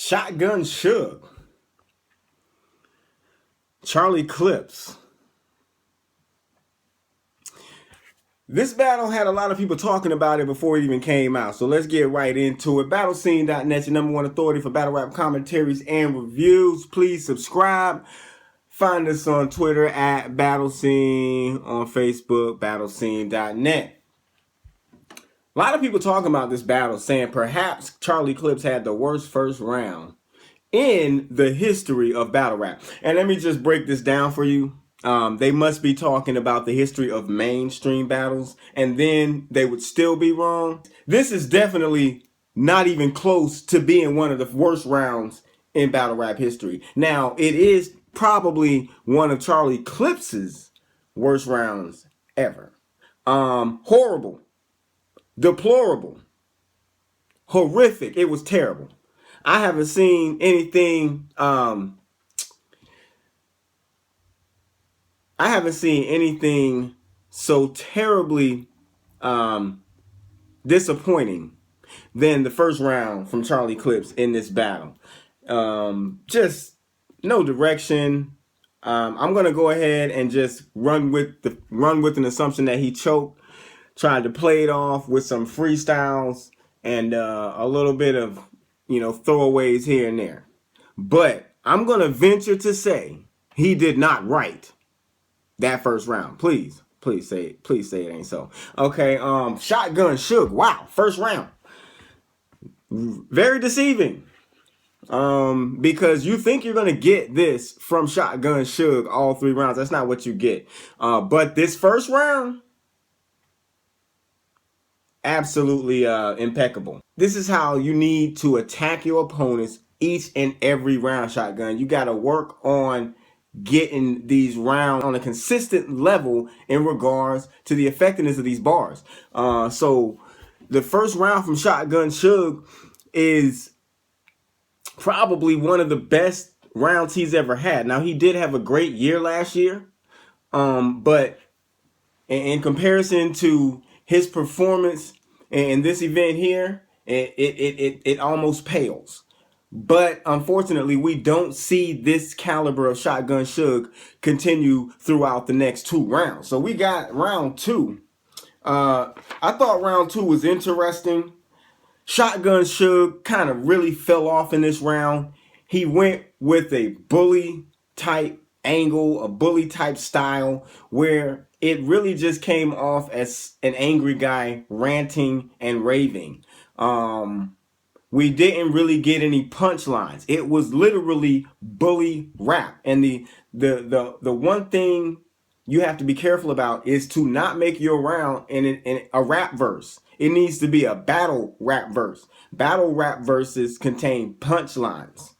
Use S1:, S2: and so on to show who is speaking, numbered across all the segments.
S1: Shotgun Suge, Charlie Clips. This battle had a lot of people talking about it before it even came out, so let's get right into it. BattleScene.Net, your number one authority for battle rap commentaries and reviews. Please subscribe. Find us on Twitter at BattleScene, on Facebook, BattleScene.Net. A lot of people talking about this battle, saying perhaps Charlie Clips had the worst first round in the history of battle rap. And let me just break this down for you. They must be talking about the history of mainstream battles, and then they would still be wrong. This is definitely not even close to being one of the worst rounds in battle rap history. Now, it is probably one of Charlie Clips's worst rounds ever. Horrible, deplorable, horrific. It was terrible. I haven't seen anything so terribly disappointing than the first round from Charlie Clips in this battle. Just no direction. I'm gonna go ahead and just run with an assumption that he choked. Tried to play it off with some freestyles and a little bit of throwaways here and there. But I'm gonna venture to say he did not write that first round. Please say it ain't so. Okay, Shotgun Suge. Wow, first round. Very deceiving. Because you think you're gonna get this from Shotgun Suge all three rounds. That's not what you get. But this first round, absolutely impeccable. This is how you need to attack your opponents each and every round, Shotgun. You got to work on getting these rounds on a consistent level in regards to the effectiveness of these bars. So the first round from Shotgun Suge is probably one of the best rounds he's ever had. Now, he did have a great year last year, but in comparison to his performance in this event here, it almost pales. But unfortunately, we don't see this caliber of Shotgun Suge continue throughout the next two rounds. So we got round two. I thought round two was interesting. Shotgun Suge kind of really fell off in this round. He went with a bully type angle, a bully type style, where it really just came off as an angry guy ranting and raving. We didn't really get any punchlines. It was literally bully rap. And the one thing you have to be careful about is to not make your round in a rap verse. It needs to be a battle rap verse. Battle rap verses contain punchlines.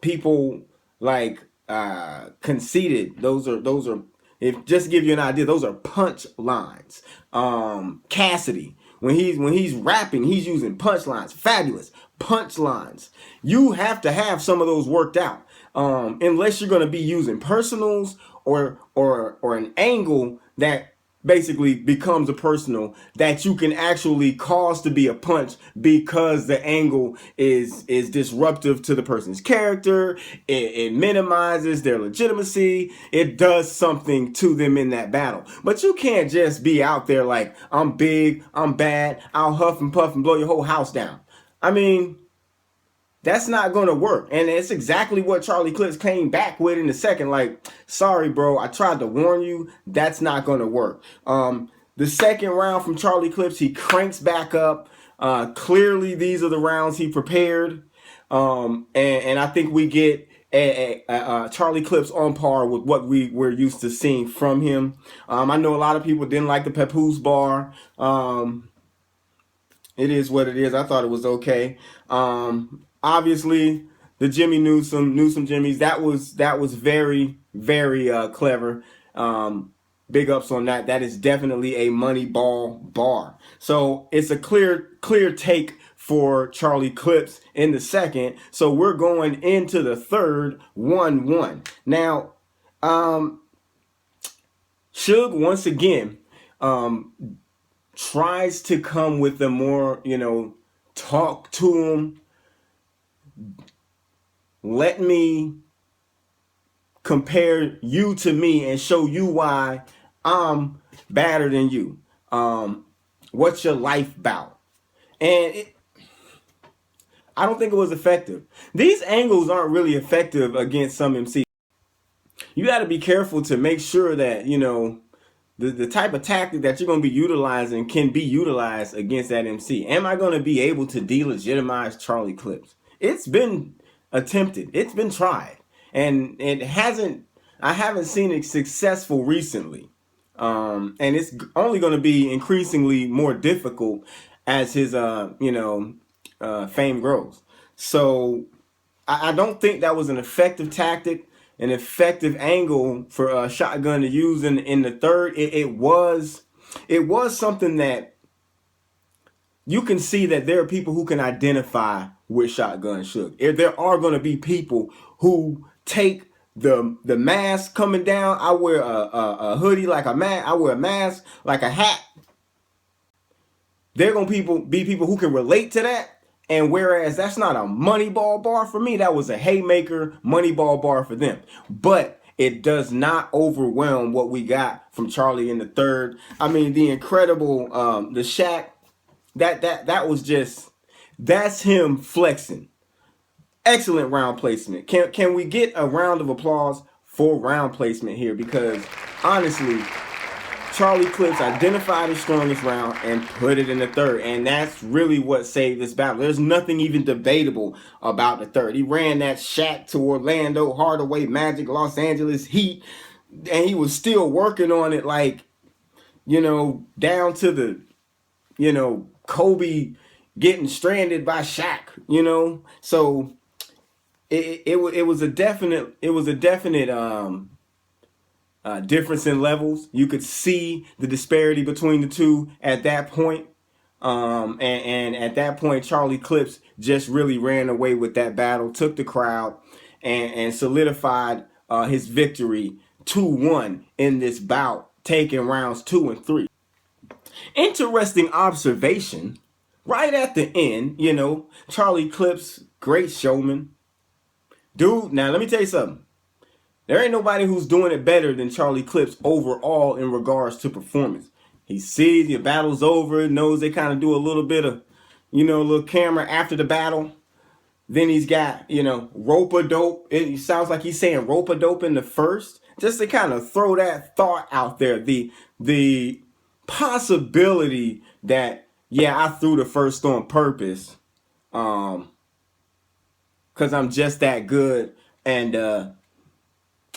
S1: People like Conceited. Those are if just to give you an idea, those are punch lines. Cassidy, when he's rapping, he's using punchlines. Fabulous punchlines. You have to have some of those worked out. Unless you're going to be using personals or an angle that basically becomes a personal that you can actually cause to be a punch because the angle is disruptive to the person's character. It minimizes their legitimacy. It does something to them in that battle. But you can't just be out there like, I'm big, I'm bad, I'll huff and puff and blow your whole house down. I mean, that's not going to work. And it's exactly what Charlie Clips came back with in the second. Like, sorry, bro, I tried to warn you. That's not going to work. The second round from Charlie Clips, he cranks back up. Clearly, these are the rounds he prepared. And I think we get a Charlie Clips on par with what we're used to seeing from him. I know a lot of people didn't like the Papoose bar. It is what it is. I thought it was okay. Obviously, the Jimmy Newsome Jimmys, that was very, very clever. Big ups on that. That is definitely a money ball bar. So it's a clear take for Charlie Clips in the second. So we're going into the third 1-1. Now, Suge once again tries to come with a more, talk to him, let me compare you to me and show you why I'm better than you. What's your life about? And I don't think it was effective. These angles aren't really effective against some MC. You got to be careful to make sure that, the type of tactic that you're going to be utilizing can be utilized against that MC. Am I going to be able to delegitimize Charlie Clips? It's been attempted. It's been tried. And I haven't seen it successful recently. And it's only going to be increasingly more difficult as his, fame grows. So I don't think that was an effective tactic, an effective angle for Shotgun to use in the third. It was something that you can see that there are people who can identify with Shotgun Suge. There are going to be people who take the mask coming down. I wear a hoodie like a mask. I wear a mask like a hat. They're going to be people who can relate to that. And whereas that's not a Moneyball bar for me, that was a haymaker Moneyball bar for them. But it does not overwhelm what we got from Charlie in the third. I mean, the incredible, the Shaq, that was just, that's him flexing. Excellent round placement. Can we get a round of applause for round placement here? Because honestly, Charlie Clips identified his strongest round and put it in the third. And that's really what saved this battle. There's nothing even debatable about the third. He ran that Shaq to Orlando, Hardaway, Magic, Los Angeles Heat. And he was still working on it like, down to the, Kobe getting stranded by Shaq, So it was a definite difference in levels. You could see the disparity between the two at that point. And at that point, Charlie Clips just really ran away with that battle, took the crowd, and solidified his victory 2-1 in this bout, taking rounds 2 and 3. Interesting observation. Right at the end, Charlie Clips, great showman. Dude, now let me tell you something. There ain't nobody who's doing it better than Charlie Clips overall in regards to performance. He sees your battle's over, knows they kind of do a little bit of, a little camera after the battle. Then he's got, rope-a-dope. It sounds like he's saying rope-a-dope in the first. Just to kind of throw that thought out there. The possibility that, yeah, I threw the first on purpose. Because I'm just that good. And,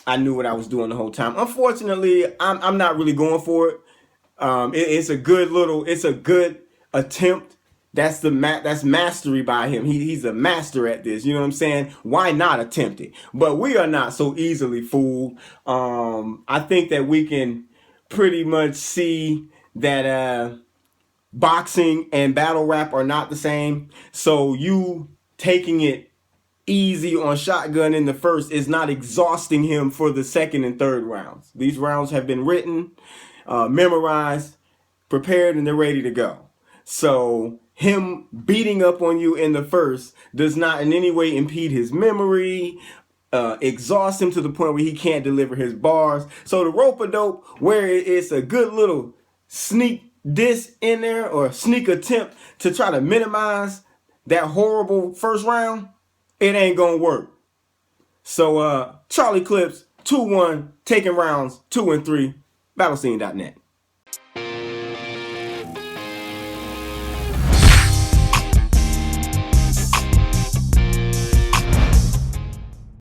S1: I knew what I was doing the whole time. Unfortunately, I'm not really going for it. It's a good attempt. That's mastery by him. He's a master at this. You know what I'm saying? Why not attempt it? But we are not so easily fooled. I think that we can pretty much see that boxing and battle rap are not the same. So you taking it easy on Shotgun in the first is not exhausting him for the second and third rounds. These rounds have been written, memorized, prepared, and they're ready to go. So him beating up on you in the first does not in any way impede his memory, exhaust him to the point where he can't deliver his bars. So the rope-a-dope, where it's a good little sneak diss in there or sneak attempt to try to minimize that horrible first round, it ain't gonna work. So Charlie Clips 2-1, taking rounds 2 and 3. BattleScene.Net.